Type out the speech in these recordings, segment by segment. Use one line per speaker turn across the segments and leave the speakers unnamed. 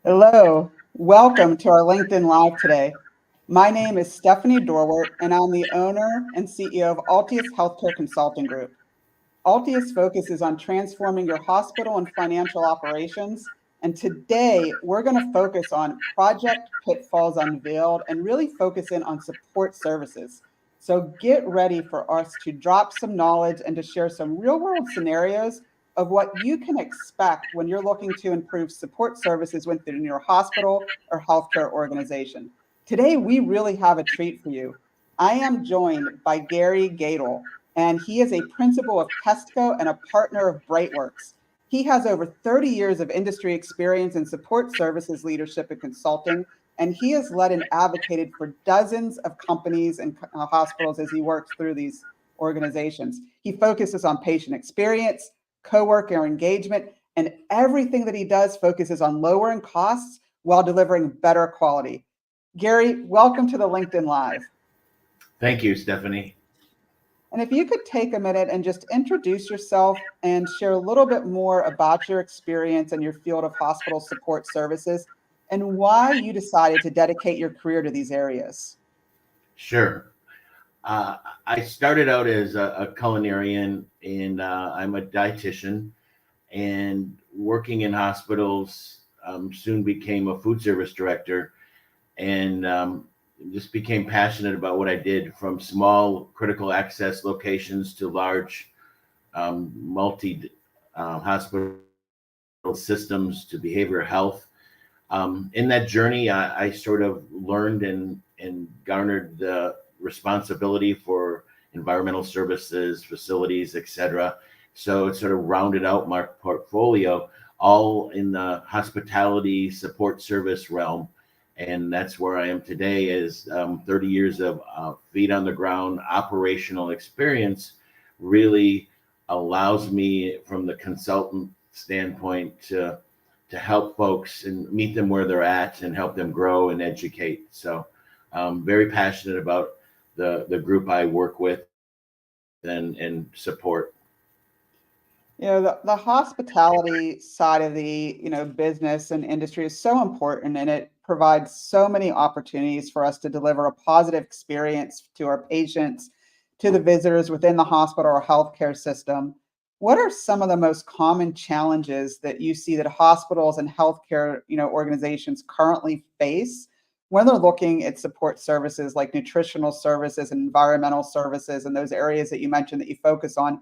Hello, welcome to our LinkedIn Live today. My name is Stephanie Dorwart, and I'm the owner and CEO of ALTIUS Healthcare Consulting Group. ALTIUS focuses on transforming your hospital and financial operations, and today we're going to focus on Project Pitfalls Unveiled and really focus in on support services. So get ready for us to drop some knowledge and to share some real-world scenarios of what you can expect when you're looking to improve support services within your hospital or healthcare organization. Today, we really have a treat for you. I am joined by Gary Goettl, and he is a principal of KESTGO and a partner of BrightWorks. He has over 30 years of industry experience in support services, leadership, and consulting, and he has led and advocated for dozens of companies and hospitals as he works through these organizations. He focuses on patient experience, coworker engagement, and everything that he does focuses on lowering costs while delivering better quality. Gary, welcome to the LinkedIn Live.
Thank you, Stephanie.
And if you could take a minute and just introduce yourself and share a little bit more about your experience in your field of hospital support services and why you decided to dedicate your career to these areas.
Sure. I started out as a culinarian, and I'm a dietitian, and working in hospitals. Soon became a food service director, and just became passionate about what I did, from small critical access locations to large multi hospital systems to behavioral health. In that journey, I sort of learned and garnered the responsibility for environmental services, facilities, etc. So it sort of rounded out my portfolio, all in the hospitality support service realm. And that's where I am today, is 30 years of feet on the ground operational experience really allows me, from the consultant standpoint, to help folks and meet them where they're at and help them grow and educate. So I'm very passionate about the group I work with and support.
You know, the hospitality side of the, business and industry is so important, and it provides so many opportunities for us to deliver a positive experience to our patients, to the visitors within the hospital or healthcare system. What are some of the most common challenges that you see that hospitals and healthcare, organizations currently face when they're looking at support services like nutritional services and environmental services and those areas that you mentioned that you focus on?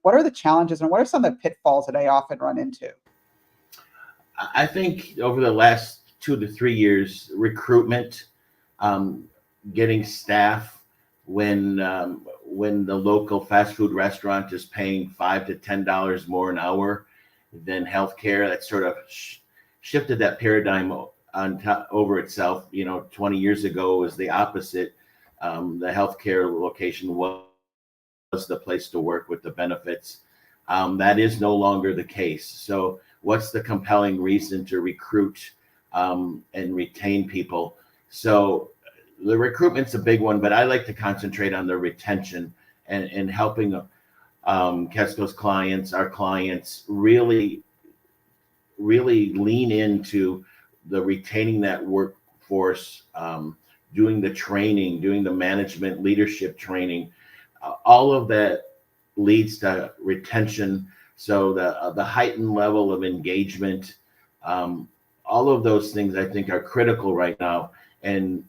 What are the challenges and what are some of the pitfalls that I often run into?
I think over the last 2 to 3 years, recruitment, getting staff when the local fast food restaurant is paying $5 to $10 more an hour than healthcare, that sort of shifted that paradigm over itself. 20 years ago was the opposite. The healthcare location was the place to work with the benefits. That is no longer the case. So what's the compelling reason to recruit and retain people? So the recruitment's a big one, but I like to concentrate on the retention and helping KESTGO's clients, our clients, really lean into the retaining that workforce, doing the training, doing the management leadership training. All of that leads to retention. So the heightened level of engagement, all of those things I think are critical right now. And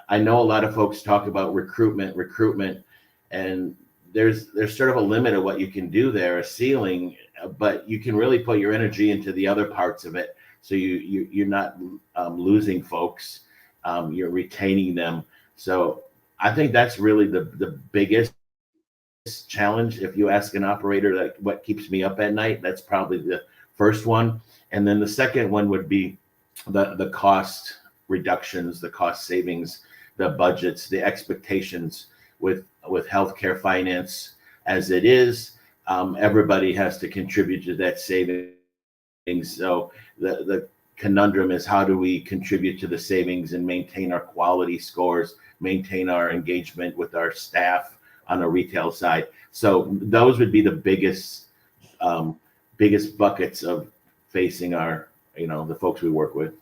I know a lot of folks talk about recruitment, and there's sort of a limit of what you can do there, a ceiling, but you can really put your energy into the other parts of it. So you're not losing folks, you're retaining them. So I think that's really the biggest challenge. If you ask an operator, like, what keeps me up at night, that's probably the first one. And then the second one would be the cost reductions, the cost savings, the budgets, the expectations with healthcare finance as it is. Everybody has to contribute to that savings. So the conundrum is, how do we contribute to the savings and maintain our quality scores, maintain our engagement with our staff on a retail side? So those would be the biggest buckets of facing our the folks we work with.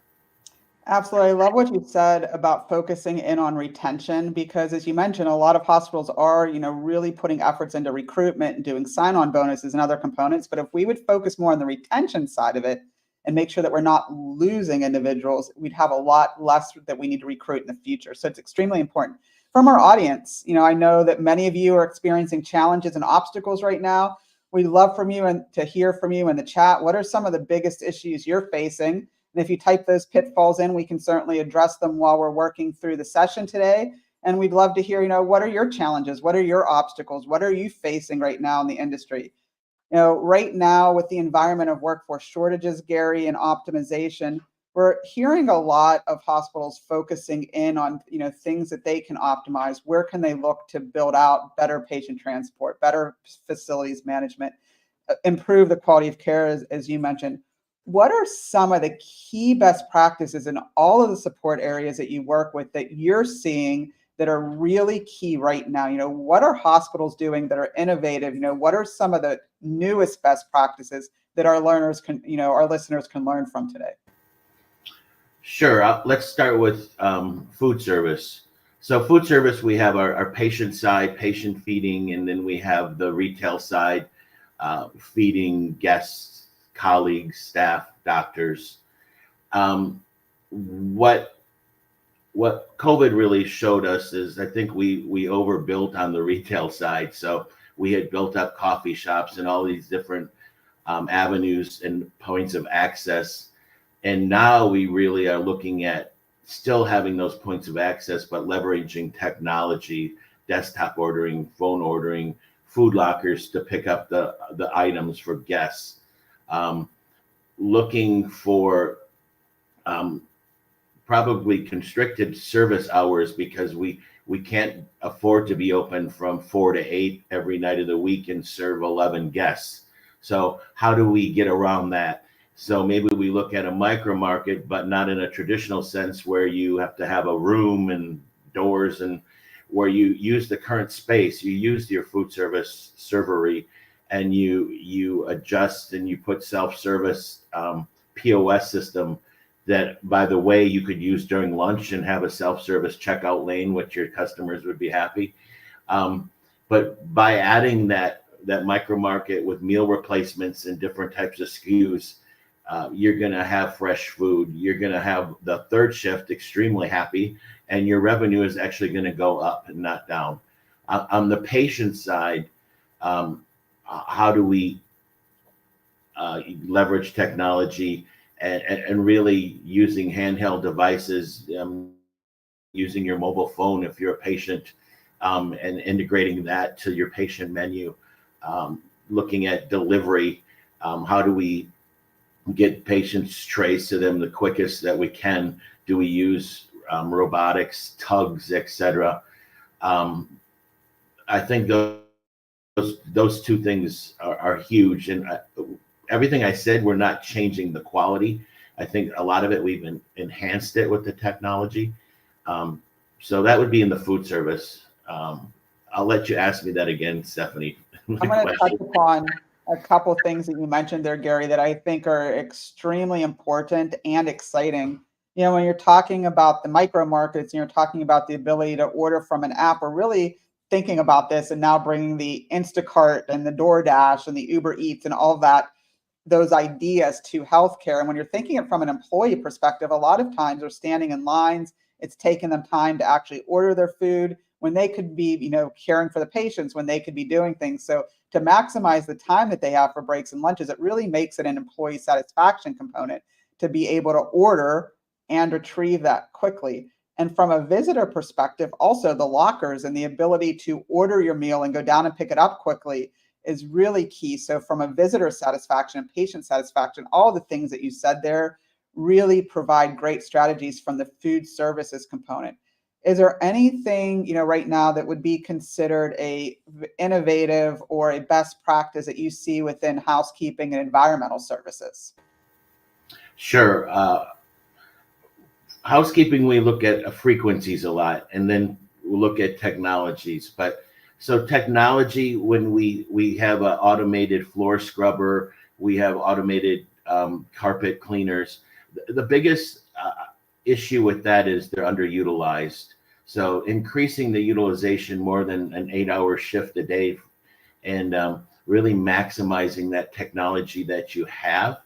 Absolutely. I love what you said about focusing in on retention, because as you mentioned, a lot of hospitals are, really putting efforts into recruitment and doing sign-on bonuses and other components. But if we would focus more on the retention side of it and make sure that we're not losing individuals, we'd have a lot less that we need to recruit in the future. So it's extremely important. From our audience, I know that many of you are experiencing challenges and obstacles right now. We'd love from you and to hear from you in the chat. What are some of the biggest issues you're facing? And if you type those pitfalls in, we can certainly address them while we're working through the session today. And we'd love to hear, what are your challenges? What are your obstacles? What are you facing right now in the industry? Right now with the environment of workforce shortages, Gary, and optimization, we're hearing a lot of hospitals focusing in on, things that they can optimize. Where can they look to build out better patient transport, better facilities management, improve the quality of care, as you mentioned? What are some of the key best practices in all of the support areas that you work with that you're seeing that are really key right now? What are hospitals doing that are innovative? What are some of the newest best practices that our learners can, our listeners can learn from today?
Sure. Let's start with food service. So food service, we have our patient side, patient feeding, and then we have the retail side, feeding guests, colleagues, staff, doctors. What COVID really showed us is, I think we overbuilt on the retail side. So we had built up coffee shops and all these different avenues and points of access. And now we really are looking at still having those points of access, but leveraging technology, desktop ordering, phone ordering, food lockers to pick up the items for guests. Looking for probably constricted service hours, because we can't afford to be open from 4 to 8 every night of the week and serve 11 guests. So how do we get around that? So maybe we look at a micro market, but not in a traditional sense where you have to have a room and doors, and where you use the current space, you use your food service servery, and you adjust and you put self-service POS system that, by the way, you could use during lunch and have a self-service checkout lane, which your customers would be happy. But by adding that micro market with meal replacements and different types of SKUs, you're going to have fresh food. You're going to have the third shift extremely happy, and your revenue is actually going to go up and not down. On the patient side, how do we leverage technology and really using handheld devices, using your mobile phone if you're a patient, and integrating that to your patient menu, looking at delivery. How do we get patients trays to them the quickest that we can? Do we use robotics, tugs, etc.? I think those two things are huge. And everything I said, we're not changing the quality. I think a lot of it, we've enhanced it with the technology. So that would be in the food service. I'll let you ask me that again, Stephanie.
I'm going to touch upon a couple things that you mentioned there, Gary, that I think are extremely important and exciting. When you're talking about the micro markets and you're talking about the ability to order from an app, we're really thinking about this and now bringing the Instacart and the DoorDash and the Uber Eats and all of that, those ideas to healthcare. And when you're thinking it from an employee perspective, a lot of times they're standing in lines. It's taking them time to actually order their food when they could be, caring for the patients, when they could be doing things. So to maximize the time that they have for breaks and lunches, it really makes it an employee satisfaction component to be able to order and retrieve that quickly. And from a visitor perspective, also the lockers and the ability to order your meal and go down and pick it up quickly is really key. So from a visitor satisfaction and patient satisfaction, all the things that you said there really provide great strategies from the food services component. Is there anything, right now that would be considered a innovative or a best practice that you see within housekeeping and environmental services?
Sure. Housekeeping, we look at frequencies a lot, and then we look at technologies. But so technology, when we have an automated floor scrubber, we have automated carpet cleaners. The biggest issue with that is they're underutilized. So increasing the utilization more than an 8-hour shift a day, and really maximizing that technology that you have,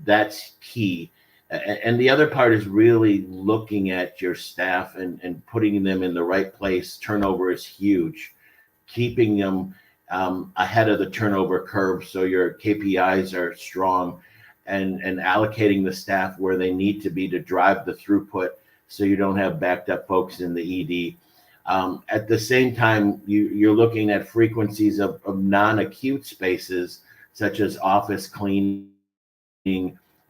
that's key. And the other part is really looking at your staff and putting them in the right place. Turnover is huge. Keeping them ahead of the turnover curve so your KPIs are strong, and allocating the staff where they need to be to drive the throughput so you don't have backed up folks in the ED. At the same time, you're looking at frequencies of non-acute spaces such as office cleaning,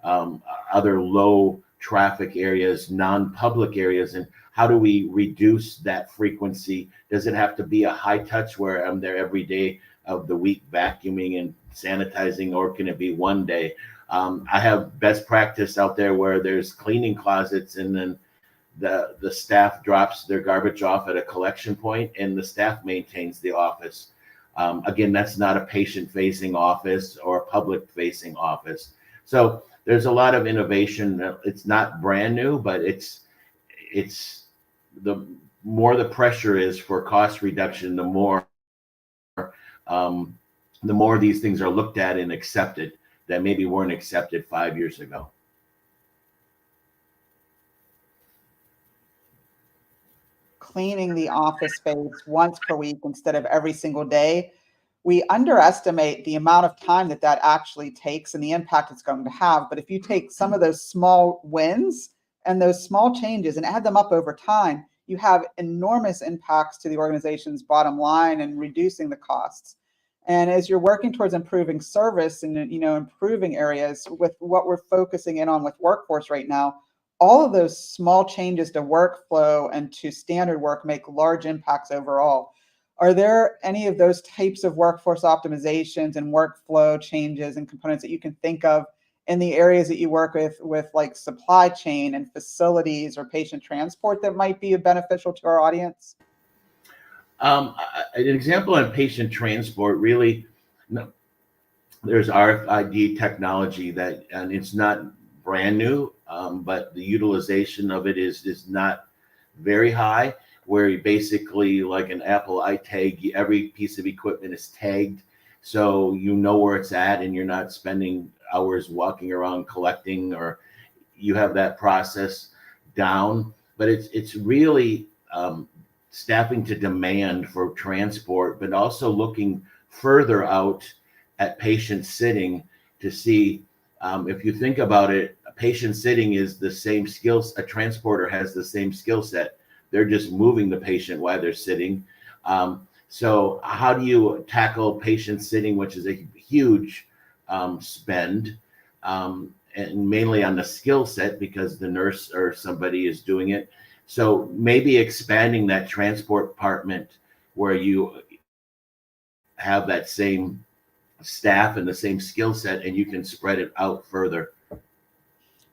other low traffic areas, non-public areas, and how do we reduce that frequency? Does it have to be a high touch where I'm there every day of the week vacuuming and sanitizing, or can it be one day? I have best practice out there where there's cleaning closets, and then the staff drops their garbage off at a collection point and the staff maintains the office. Again, that's not a patient-facing office or a public-facing office. So there's a lot of innovation. It's not brand new, but it's the more the pressure is for cost reduction, the more these things are looked at and accepted that maybe weren't accepted 5 years ago.
Cleaning the office space once per week instead of every single day, we underestimate the amount of time that actually takes and the impact it's going to have. But if you take some of those small wins and those small changes and add them up over time, you have enormous impacts to the organization's bottom line and reducing the costs. And as you're working towards improving service and improving areas with what we're focusing in on with workforce right now, all of those small changes to workflow and to standard work make large impacts overall. Are there any of those types of workforce optimizations and workflow changes and components that you can think of in the areas that you work with like supply chain and facilities or patient transport that might be beneficial to our audience?
An example on patient transport, really, there's RFID technology and it's not brand new, but the utilization of it is not very high, where you basically, like an Apple iTag, every piece of equipment is tagged, so you know where it's at and you're not spending hours walking around collecting, or you have that process down. But it's really staffing to demand for transport, but also looking further out at patient sitting to see, if you think about it, a patient sitting is the same skills, a transporter has the same skill set. They're just moving the patient while they're sitting. So how do you tackle patient sitting, which is a huge spend, and mainly on the skill set because the nurse or somebody is doing it. So maybe expanding that transport department where you have that same staff and the same skill set, and you can spread it out further.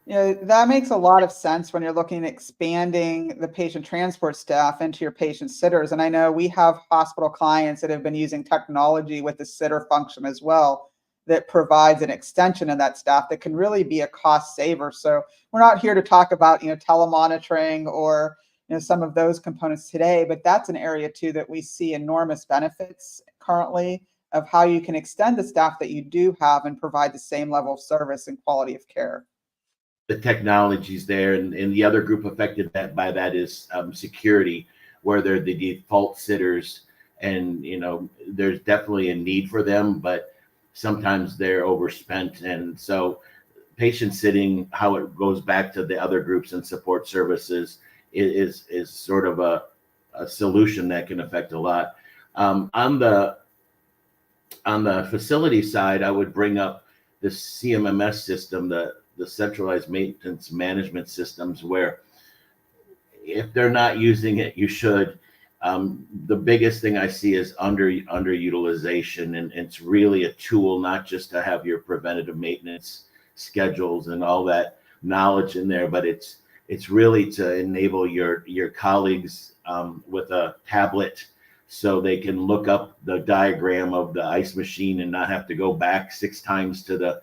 That makes a lot of sense when you're looking at expanding the patient transport staff into your patient sitters. And I know we have hospital clients that have been using technology with the sitter function as well, that provides an extension of that staff that can really be a cost saver. So we're not here to talk about, telemonitoring or, some of those components today, but that's an area too that we see enormous benefits currently of how you can extend the staff that you do have and provide the same level of service and quality of care.
The technology's there, and the other group affected by that is security, where they're the default sitters, and there's definitely a need for them, but sometimes they're overspent. And so patient sitting, how it goes back to the other groups and support services, is sort of a solution that can affect a lot. On the facility side, I would bring up the CMMS system, the centralized maintenance management systems, where if they're not using it, you should. The biggest thing I see is underutilization, and it's really a tool not just to have your preventative maintenance schedules and all that knowledge in there, but it's really to enable your colleagues with a tablet, so they can look up the diagram of the ice machine and not have to go back 6 times to the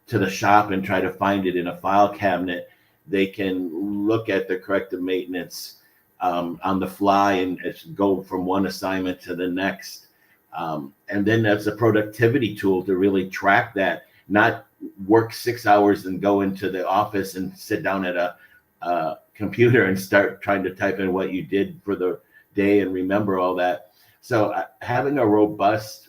to the shop and try to find it in a file cabinet. They can look at the corrective maintenance on the fly and go from one assignment to the next. And then that's a productivity tool to really track that, not work 6 hours and go into the office and sit down at a computer and start trying to type in what you did for the day and remember all that. So having a robust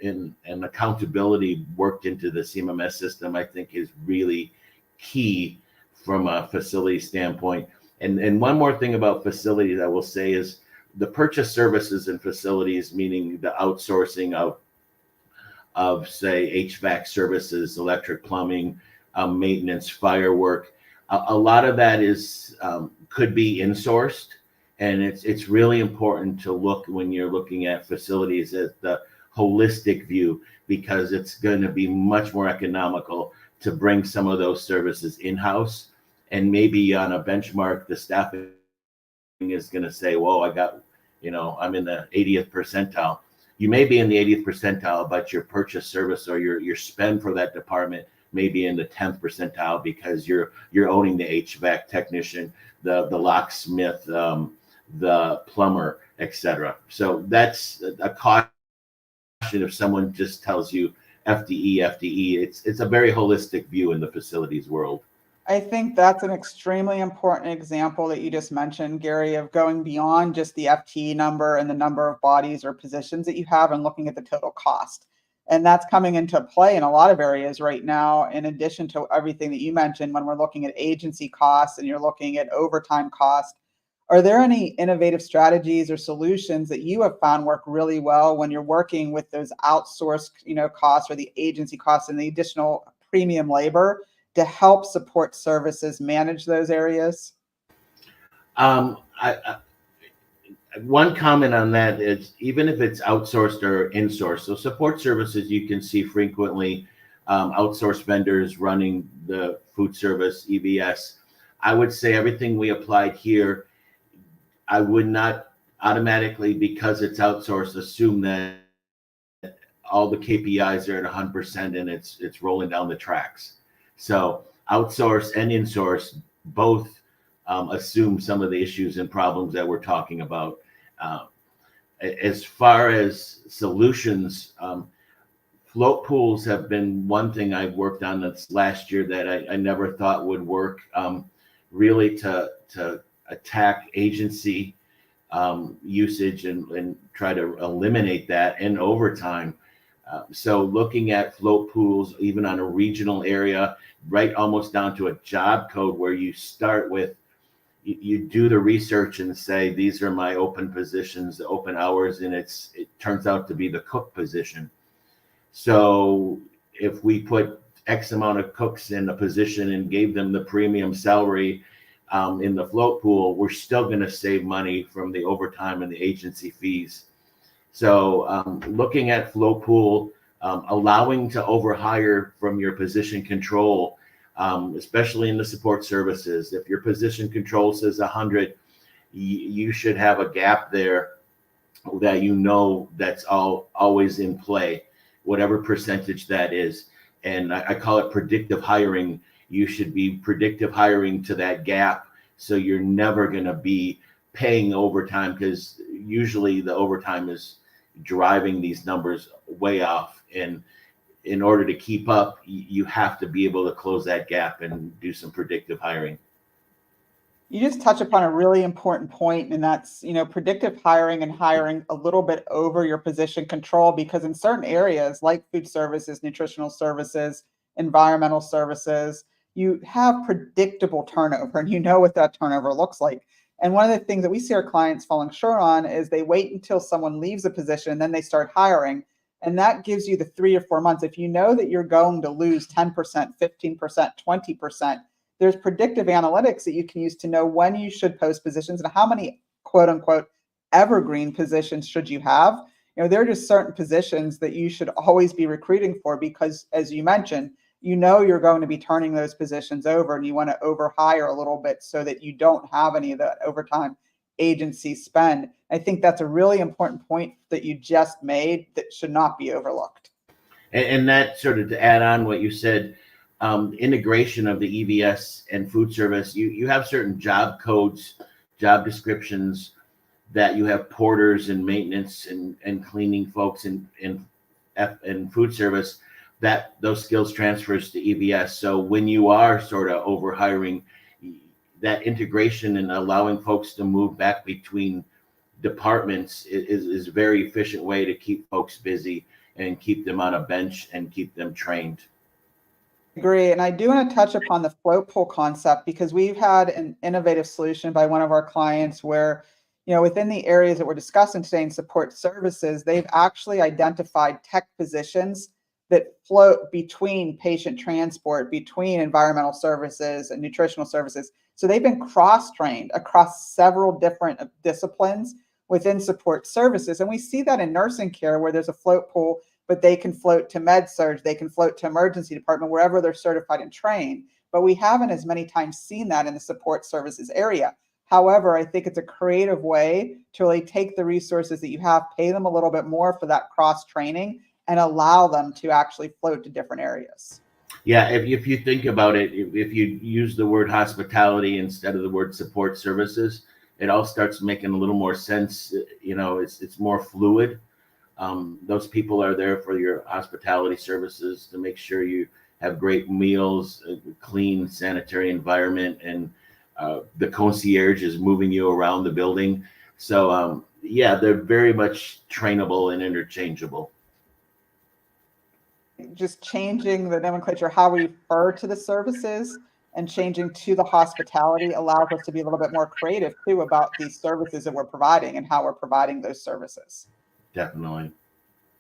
and accountability worked into the CMMS system, I think, is really key from a facility standpoint. And one more thing about facilities I will say is the purchase services and facilities, meaning the outsourcing of say HVAC services, electric, plumbing, maintenance, fire work. A lot of that is could be insourced, and it's really important to look when you're looking at facilities at the holistic view, because it's going to be much more economical to bring some of those services in-house. And maybe on a benchmark, the staffing is going to say, whoa, I'm in the 80th percentile. You may be in the 80th percentile, but your purchase service or your spend for that department may be in the 10th percentile, because you're owning the HVAC technician, the locksmith, the plumber, etc. So that's a caution if someone just tells you FDE. It's a very holistic view in the facilities world.
I think that's an extremely important example that you just mentioned, Gary, of going beyond just the FTE number and the number of bodies or positions that you have and looking at the total cost. And that's coming into play in a lot of areas right now, in addition to everything that you mentioned when we're looking at agency costs and you're looking at overtime costs. Are there any innovative strategies or solutions that you have found work really well when you're working with those outsourced, costs or the agency costs and the additional premium labor to help support services manage those areas?
One comment on that is, even if it's outsourced or insourced, so support services, you can see frequently outsourced vendors running the food service, EVS. I would say everything we applied here, I would not automatically, because it's outsourced, assume that all the KPIs are at 100% and it's rolling down the tracks. So outsource and insource both assume some of the issues and problems that we're talking about. As far as solutions, float pools have been one thing I've worked on this last year that I never thought would work, really to attack agency usage and try to eliminate that in overtime. So looking at float pools, even on a regional area, right almost down to a job code, where you start with, you do the research and say, these are my open positions, the open hours, and it turns out to be the cook position. So if we put X amount of cooks in a position and gave them the premium salary in the float pool, we're still going to save money from the overtime and the agency fees. So looking at float pool, allowing to overhire from your position control, especially in the support services. If your position control says 100, you should have a gap there that that's always in play, whatever percentage that is. And I call it predictive hiring. You should be predictive hiring to that gap, so you're never going to be paying overtime, because usually the overtime is driving these numbers way off. And in order to keep up, you have to be able to close that gap and do some predictive hiring.
You just touch upon a really important point, and that's, predictive hiring and hiring a little bit over your position control, because in certain areas like food services, nutritional services, environmental services, you have predictable turnover, and you know what that turnover looks like. And one of the things that we see our clients falling short on is they wait until someone leaves a position and then they start hiring. And that gives you the 3 or 4 months. If you know that you're going to lose 10%, 15%, 20%, there's predictive analytics that you can use to know when you should post positions and how many quote unquote evergreen positions should you have. There are just certain positions that you should always be recruiting for, because as you mentioned, you're going to be turning those positions over, and you want to overhire a little bit so that you don't have any of that overtime agency spend. I think that's a really important point that you just made that should not be overlooked.
And that, sort of to add on what you said, integration of the EVS and food service, you have certain job codes, job descriptions that you have porters and maintenance and cleaning folks in food service, that those skills transfers to EVS. So when you are sort of over hiring, that integration and allowing folks to move back between departments is a very efficient way to keep folks busy and keep them on a bench and keep them trained.
Agree. And I do want to touch upon the float pool concept because we've had an innovative solution by one of our clients where, within the areas that we're discussing today in support services, they've actually identified tech positions that float between patient transport, between environmental services and nutritional services. So they've been cross-trained across several different disciplines within support services. And we see that in nursing care where there's a float pool, but they can float to med surg, they can float to emergency department, wherever they're certified and trained. But we haven't as many times seen that in the support services area. However, I think it's a creative way to really take the resources that you have, pay them a little bit more for that cross training, and allow them to actually float to different areas.
Yeah, if you think about it, if you use the word hospitality instead of the word support services, it all starts making a little more sense. It's more fluid. Those people are there for your hospitality services to make sure you have great meals, a clean sanitary environment, and the concierge is moving you around the building. So yeah, they're very much trainable and interchangeable.
Just changing the nomenclature, how we refer to the services and changing to the hospitality allows us to be a little bit more creative too about these services that we're providing and how we're providing those services.
Definitely.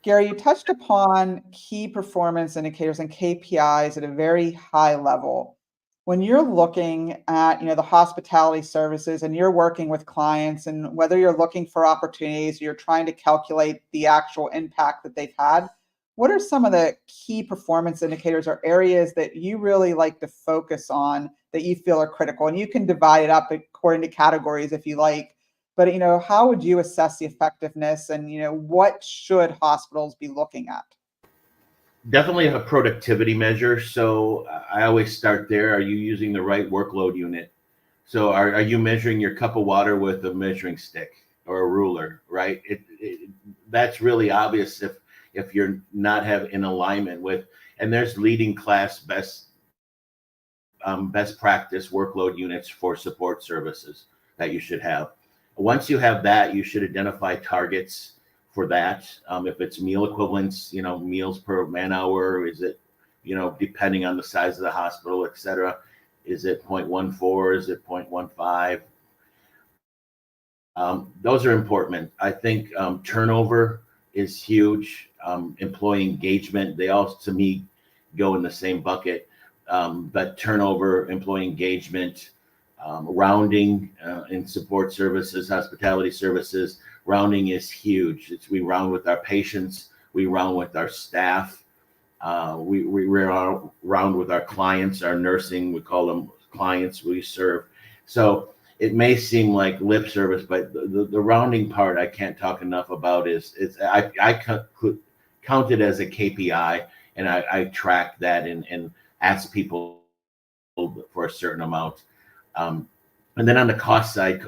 Gary, you touched upon key performance indicators and KPIs at a very high level. When you're looking at, the hospitality services and you're working with clients, and whether you're looking for opportunities, you're trying to calculate the actual impact that they've had, what are some of the key performance indicators or areas that you really like to focus on that you feel are critical? And you can divide it up according to categories if you like. But, how would you assess the effectiveness and, what should hospitals be looking at?
Definitely a productivity measure. So I always start there. Are you using the right workload unit? So are you measuring your cup of water with a measuring stick or a ruler, right? That's really obvious if you're not in alignment with, and there's leading class best practice workload units for support services that you should have. Once you have that, you should identify targets for that. If it's meal equivalents, meals per man hour, is it, depending on the size of the hospital, et cetera, is it 0.14? Is it 0.15? Those are important. I think turnover is huge. Employee engagement, they all, to me, go in the same bucket. But turnover, employee engagement, rounding in support services, hospitality services, rounding is huge. We round with our patients, we round with our staff, we round with our clients, our nursing, we call them clients we serve. So it may seem like lip service, but the rounding part I can't talk enough about I count it as a KPI, and I track that and ask people for a certain amount. And then on the cost side,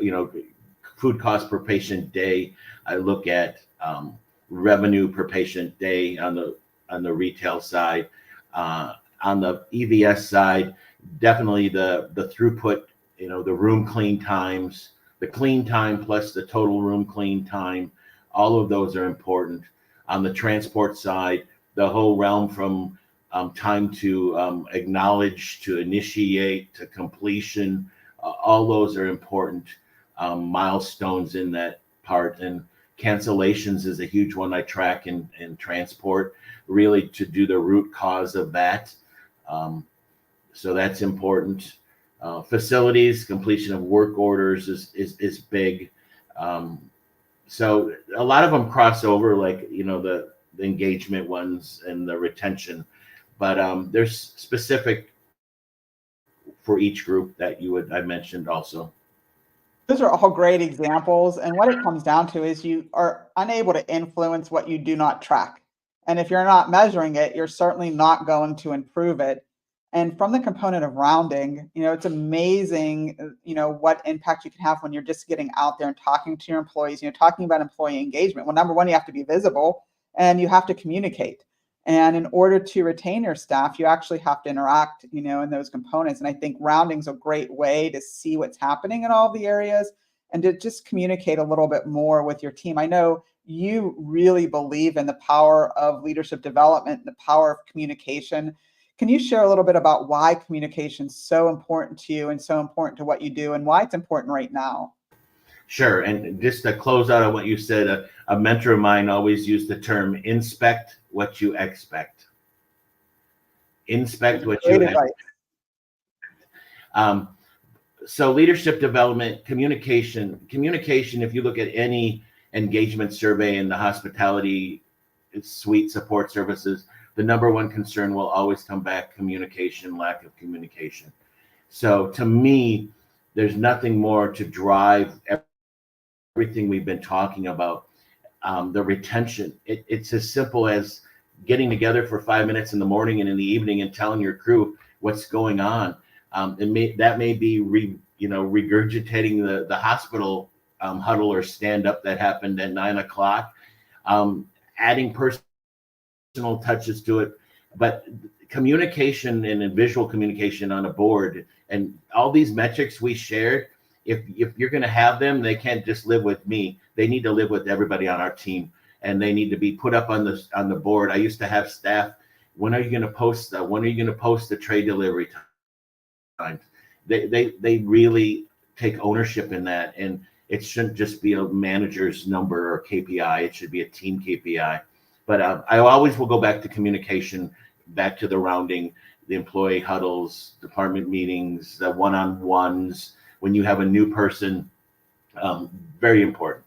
food cost per patient day, I look at revenue per patient day on the retail side. On the EVS side, definitely the throughput, the room clean times, the clean time plus the total room clean time, all of those are important. On the transport side, the whole realm from time to acknowledge, to initiate, to completion, all those are important milestones in that part. And cancellations is a huge one I track in transport, really to do the root cause of that. So that's important. Facilities, completion of work orders is big. So a lot of them cross over, like, the engagement ones and the retention, but there's specific for each group that I mentioned also.
Those are all great examples. And what it comes down to is you are unable to influence what you do not track. And if you're not measuring it, you're certainly not going to improve it. And from the component of rounding, it's amazing, what impact you can have when you're just getting out there and talking to your employees, talking about employee engagement. Well, number one, you have to be visible and you have to communicate. And in order to retain your staff, you actually have to interact, in those components. And I think rounding is a great way to see what's happening in all the areas and to just communicate a little bit more with your team. I know you really believe in the power of leadership development and the power of communication. Can you share a little bit about why communication is so important to you and so important to what you do and why it's important right now?
Sure. And just to close out on what you said, a mentor of mine always used the term inspect what you expect. Inspect what you expect. So leadership development, communication, if you look at any engagement survey in the hospitality suite support services, the number one concern will always come back: communication, lack of communication. So to me, there's nothing more to drive everything we've been talking about. The retention, it's as simple as getting together for 5 minutes in the morning and in the evening and telling your crew what's going on. That may be regurgitating the hospital huddle or stand up that happened at 9 o'clock, adding personal touches to it, but communication and visual communication on a board and all these metrics we shared. If you're going to have them, they can't just live with me. They need to live with everybody on our team, and they need to be put up on the board. I used to have staff. When are you going to post that? When are you going to post the tray delivery times? They really take ownership in that, and it shouldn't just be a manager's number or KPI. It should be a team KPI. But I always will go back to communication, back to the rounding, the employee huddles, department meetings, the one-on-ones, when you have a new person, very important.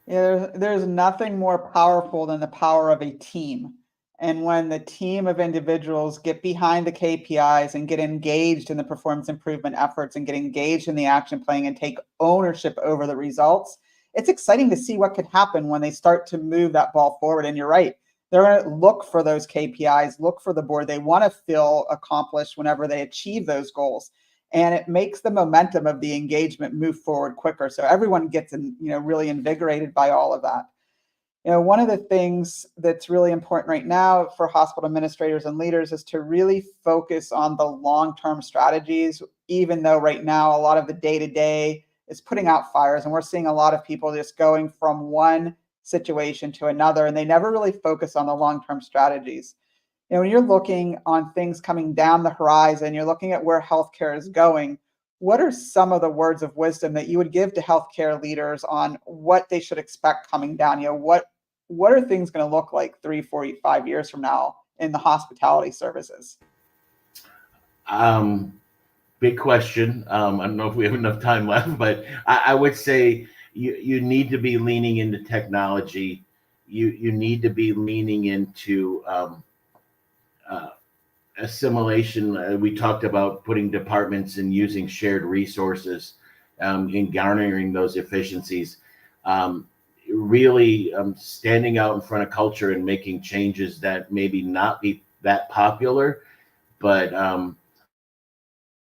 Yeah, there's nothing more powerful than the power of a team. And when the team of individuals get behind the KPIs and get engaged in the performance improvement efforts and get engaged in the action plan and take ownership over the results, it's exciting to see what could happen when they start to move that ball forward. And you're right, they're going to look for those KPIs, look for the board. They want to feel accomplished whenever they achieve those goals. And it makes the momentum of the engagement move forward quicker. So everyone gets really invigorated by all of that. One of the things that's really important right now for hospital administrators and leaders is to really focus on the long-term strategies, even though right now a lot of the day-to-day is putting out fires, and we're seeing a lot of people just going from one situation to another, and they never really focus on the long-term strategies. When you're looking on things coming down the horizon, you're looking at where healthcare is going, what are some of the words of wisdom that you would give to healthcare leaders on what they should expect coming down? What are things going to look like 3, 4, 5 years from now in the hospitality services?
Big question. I don't know if we have enough time left, but I would say you need to be leaning into technology. You need to be leaning into assimilation. We talked about putting departments and using shared resources in garnering those efficiencies. Really standing out in front of culture and making changes that maybe not be that popular, but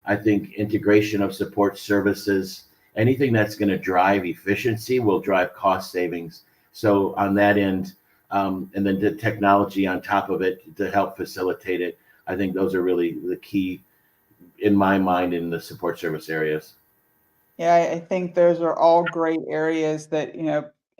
I think integration of support services, anything that's going to drive efficiency will drive cost savings. So on that end, and then the technology on top of it to help facilitate it, I think those are really the key in my mind in the support service areas.
Yeah, I think those are all great areas that,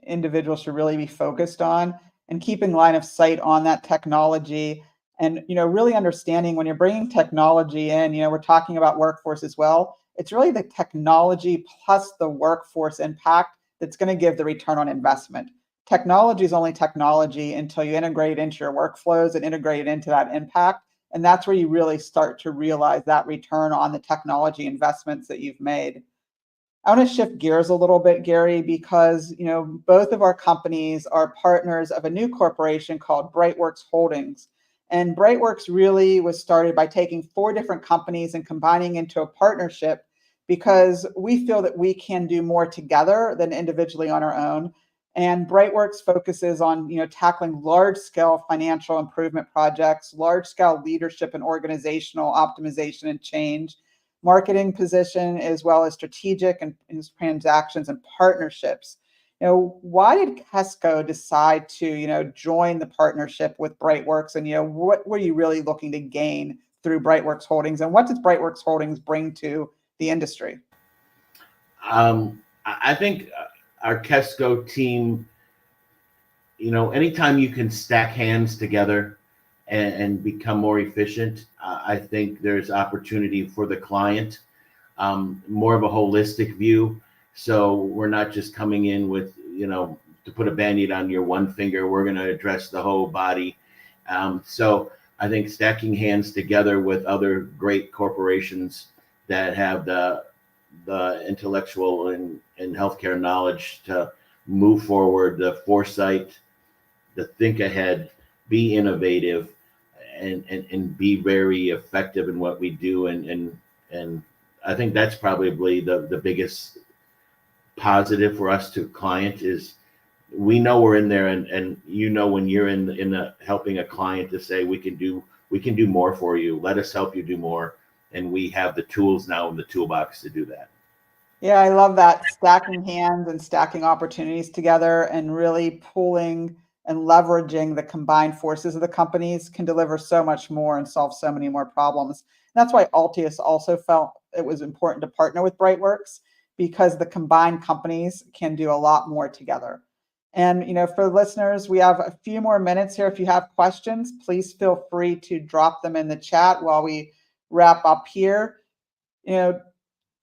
individuals should really be focused on and keeping line of sight on that technology and, really understanding when you're bringing technology in, we're talking about workforce as well. It's really the technology plus the workforce impact that's going to give the return on investment. Technology is only technology until you integrate it into your workflows and integrate it into that impact. And that's where you really start to realize that return on the technology investments that you've made. I want to shift gears a little bit, Gary, because both of our companies are partners of a new corporation called BrightWorks Holdings. And BrightWorks really was started by taking 4 different companies and combining into a partnership because we feel that we can do more together than individually on our own. And BrightWorks focuses on, tackling large-scale financial improvement projects, large-scale leadership and organizational optimization and change, marketing position, as well as strategic and transactions and partnerships. Why did KESTGO decide to, join the partnership with BrightWorks? And, what were you really looking to gain through BrightWorks Holdings? And what does BrightWorks Holdings bring to the industry?
I think our KESTGO team, anytime you can stack hands together and become more efficient, I think there's opportunity for the client, more of a holistic view. So we're not just coming in with, to put a Band-Aid on your one finger, we're going to address the whole body. So I think stacking hands together with other great corporations that have the intellectual and healthcare knowledge to move forward, the foresight, the think ahead, be innovative, and be very effective in what we do. And I think that's probably the biggest positive for us to client is we know we're in there, and when you're in helping a client to say we can do more for you, let us help you do more, and we have the tools now in the toolbox to do that.
Yeah, I love that, stacking hands and stacking opportunities together and really pulling and leveraging the combined forces of the companies can deliver so much more and solve so many more problems. And that's why ALTIUS also felt it was important to partner with BrightWorks, because the combined companies can do a lot more together. And for listeners, we have a few more minutes here. If you have questions, please feel free to drop them in the chat while we wrap up here.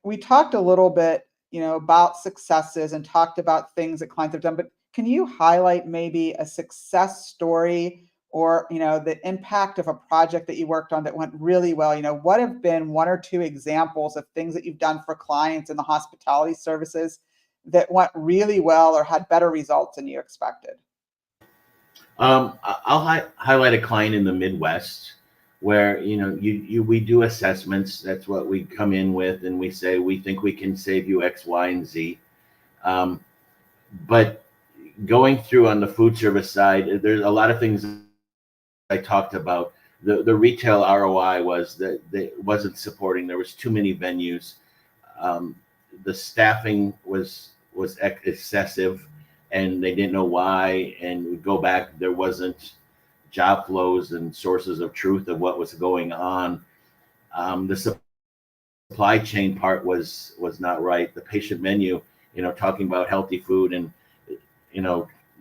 We talked a little bit, about successes and talked about things that clients have done, but can you highlight maybe a success story or, the impact of a project that you worked on that went really well? What have been one or two examples of things that you've done for clients in the hospitality services that went really well or had better results than you expected?
I'll highlight a client in the Midwest where we do assessments. That's what we come in with, and we say we think we can save you X, Y, and Z. But going through on the food service side, there's a lot of things I talked about. The retail ROI was that it wasn't supporting. There was too many venues. The staffing was excessive, and they didn't know why. And we go back, there wasn't job flows and sources of truth of what was going on. The supply chain part was not right. The patient menu, talking about healthy food, and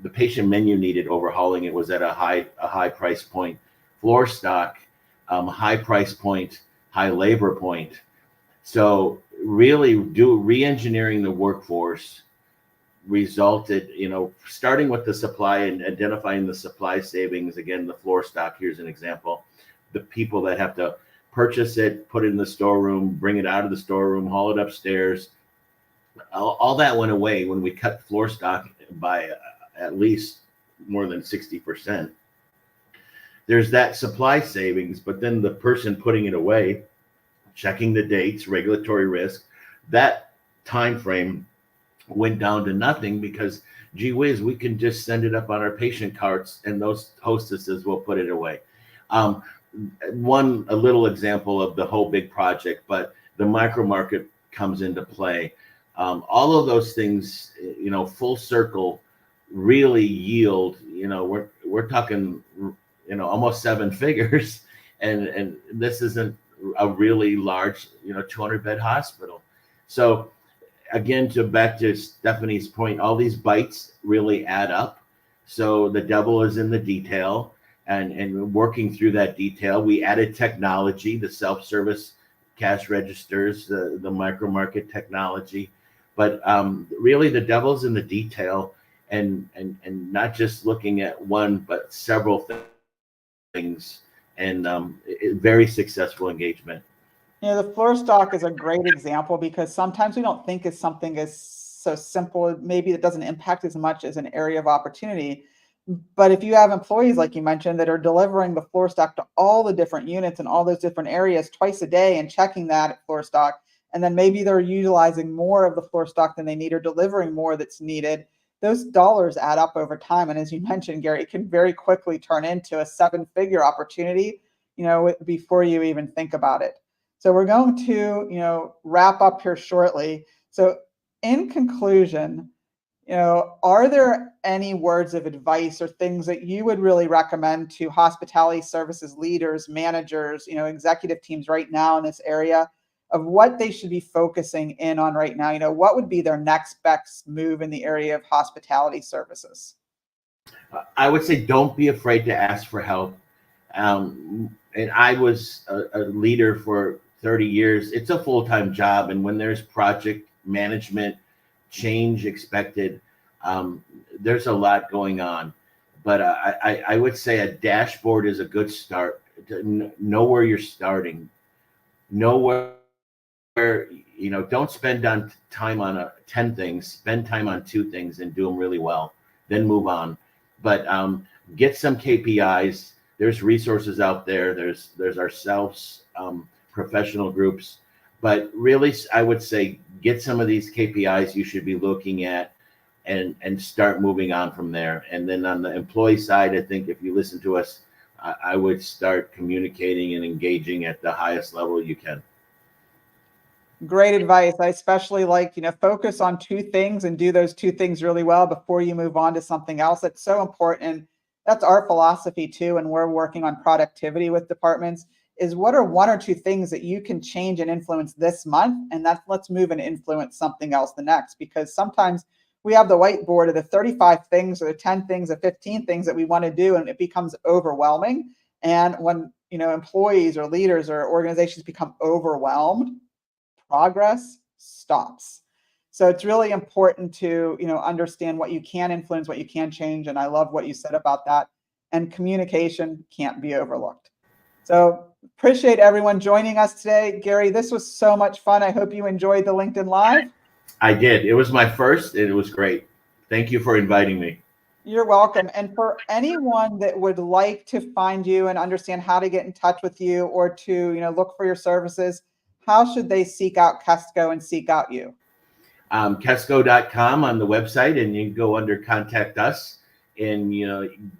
the patient menu needed overhauling. It was at a high price point. Floor stock, high price point, high labor point. So really re-engineering the workforce resulted, starting with the supply and identifying the supply savings. Again, the floor stock, here's an example. The people that have to purchase it, put it in the storeroom, bring it out of the storeroom, haul it upstairs, all that went away when we cut floor stock by at least more than 60%. There's that supply savings, but then the person putting it away, checking the dates, regulatory risk, that time frame went down to nothing, because gee whiz, we can just send it up on our patient carts and those hostesses will put it away. A little example of the whole big project, but the micro market comes into play. All of those things, full circle, really yield. We're talking, almost seven figures, and this isn't a really large, 200-bed hospital. So again, back to Stephanie's point, all these bites really add up. So the devil is in the detail, and working through that detail, we added technology, the self-service cash registers, the micro market technology. But really the devil's in the detail, and not just looking at one, but several things, and very successful engagement.
The floor stock is a great example, because sometimes we don't think it's something as so simple. Maybe it doesn't impact as much as an area of opportunity. But if you have employees, like you mentioned, that are delivering the floor stock to all the different units and all those different areas twice a day and checking that floor stock, and then maybe they're utilizing more of the floor stock than they need or delivering more that's needed, those dollars add up over time. And as you mentioned, Gary, it can very quickly turn into a 7-figure opportunity, before you even think about it. So we're going to, wrap up here shortly. So in conclusion, are there any words of advice or things that you would really recommend to hospitality services leaders, managers, executive teams right now in this area of what they should be focusing in on right now? What would be their next best move in the area of hospitality services?
I would say don't be afraid to ask for help. And I was a leader for 30 years. It's a full-time job. And when there's project management, change expected, there's a lot going on. But I would say a dashboard is a good start. Know where you're starting. Know where, don't spend time on 10 things. Spend time on 2 things and do them really well. Then move on. But get some KPIs. There's resources out there. There's ourselves, professional groups. But really, I would say get some of these KPIs you should be looking at and start moving on from there. And then on the employee side, I think if you listen to us, I would start communicating and engaging at the highest level you can.
Great advice. I especially like, focus on 2 things and do those 2 things really well before you move on to something else. It's so important. And that's our philosophy too. And we're working on productivity with departments is what are 1 or 2 things that you can change and influence this month? And let's move and influence something else the next, because sometimes we have the whiteboard of the 35 things or the 10 things or 15 things that we want to do, and it becomes overwhelming. And when, employees or leaders or organizations become overwhelmed, progress stops. So it's really important to, understand what you can influence, what you can change. And I love what you said about that. And communication can't be overlooked. So appreciate everyone joining us today. Gary, this was so much fun. I hope you enjoyed the LinkedIn Live.
I did. It was my first, and it was great. Thank you for inviting me.
You're welcome. And for anyone that would like to find you and understand how to get in touch with you or to, look for your services, how should they seek out KESTGO and seek out you?
KESTGO.com on the website, and you can go under Contact Us and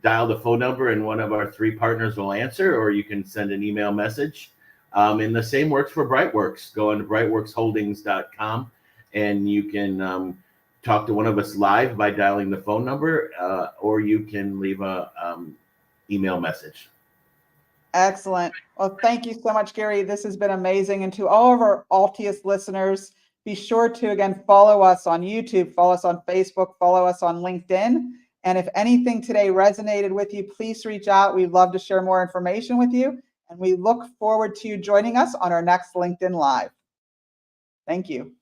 dial the phone number, and one of our 3 partners will answer, or you can send an email message. And the same works for BrightWorks. Go on to BrightWorksHoldings.com, and you can talk to one of us live by dialing the phone number, or you can leave a email message.
Excellent. Well, thank you so much, Gary. This has been amazing. And to all of our ALTIUS listeners, be sure to, again, follow us on YouTube, follow us on Facebook, follow us on LinkedIn. And if anything today resonated with you, please reach out. We'd love to share more information with you. And we look forward to you joining us on our next LinkedIn Live. Thank you.